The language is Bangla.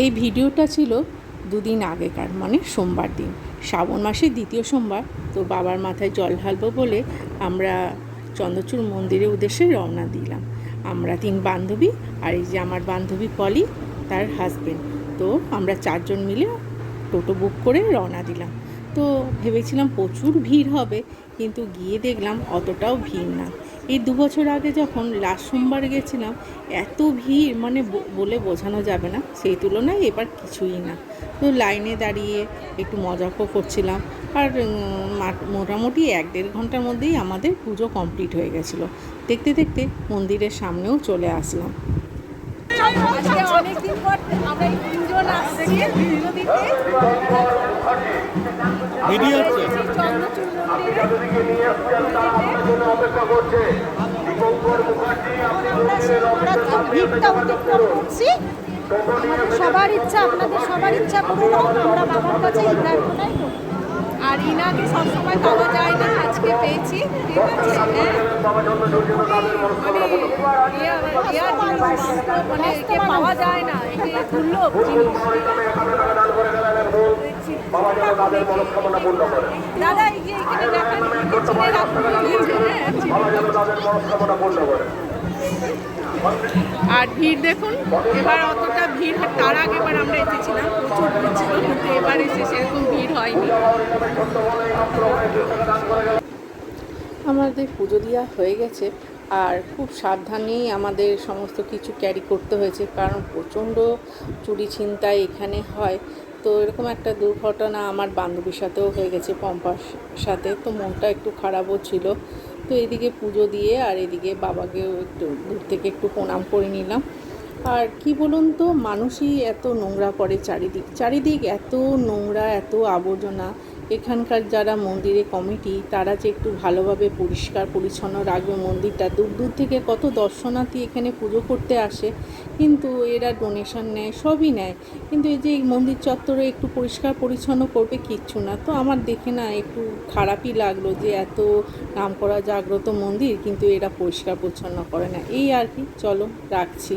এই ভিডিওটা ছিল দুদিন আগেকার, মানে সোমবার দিন, শ্রাবণ মাসের দ্বিতীয় সোমবার। তো বাবার মাথায় জল ঢালবো বলে আমরা চন্দ্রচূড় মন্দিরের উদ্দেশ্যে রওনা দিলাম। আমরা 3 বান্ধবী, আর এই যে আমার বান্ধবী পলি, তার হাজবেন্ড। তো আমরা 4 জন মিলে টোটো বুক করে রওনা দিলাম। তো ভেবেছিলাম প্রচুর ভিড় হবে, কিন্তু গিয়ে দেখলাম অতটাও ভিড় না। এই 2 বছর আগে যখন লাস্ট সোমবার গেছিলাম, এত ভিড় মানে বলে বোঝানো যাবে না। সেই তুলনায় এবার কিছুই না। তো লাইনে দাঁড়িয়ে একটু মজাও করছিলাম। আর মোটামুটি 1-1.5 ঘন্টার মধ্যেই আমাদের পুজো কমপ্লিট হয়ে গেছিলো। দেখতে দেখতে মন্দিরের সামনেও চলে আসলাম। অনেকদিন পর আমরা এই তিনজন আসছি পুজো দিতে। ভিড়টা অতিক্রম করছি। আমাদের সবার ইচ্ছা, আপনাদের সবার ইচ্ছা পূরণ হোক, আমরা বাবার কাছে এই প্রার্থনাই করি। আর ইনাকে সবসময় পাওয়া যায় না, আজকে পেয়েছি। ঠিক আছে, মানে একে পাওয়া যায় না, একে দুর্লভ জিনিস। দাদা এই যে এখানে দেখান, চিনে রাখুন। আর ভিড় দেখুন, এবার অতটা ভিড়, তার আগে এবার আমরা এসেছিলাম, প্রচুর ভিড় ছিল, কিন্তু এবার এসে সেরকম ভিড় হয়নি। আমাদের পুজো দেওয়া হয়ে গেছে, আর খুব সাবধানেই আমাদের সমস্ত কিছু ক্যারি করতে হয়েছে, কারণ প্রচণ্ড চুরি ছিনতাই এখানে হয়। তো এরকম একটা দুর্ঘটনা আমার বান্ধবীর সাথেও হয়ে গেছে, পম্পার সাথে। তো মনটা একটু খারাপও ছিল। তো এদিকে পুজো দিয়ে আর এদিকে বাবাকেও একটু দূর থেকে একটু প্রণাম করে নিলাম। আর কি বলুন তো, মানুষই এত নোংরা করে, চারিদিক এত নোংরা, এত আবর্জনা। এখানকার যারা মন্দিরে কমিটি, তারা যে একটু ভালোভাবে পরিষ্কার পরিচ্ছন্ন রাখবে মন্দিরটা। দূর দূর থেকে কত দর্শনার্থী এখানে পুজো করতে আসে, কিন্তু এরা ডোনেশন নেয়, সবই নেয়, কিন্তু এই যে এই মন্দির চত্বরে একটু পরিষ্কার পরিচ্ছন্ন করবে, কিচ্ছু না। তো আমার দেখে না একটু খারাপই লাগলো যে এত নামকরা জাগ্রত মন্দির, কিন্তু এরা পরিষ্কার পরিচ্ছন্ন করে না। এই আর কি, চলো রাখছি।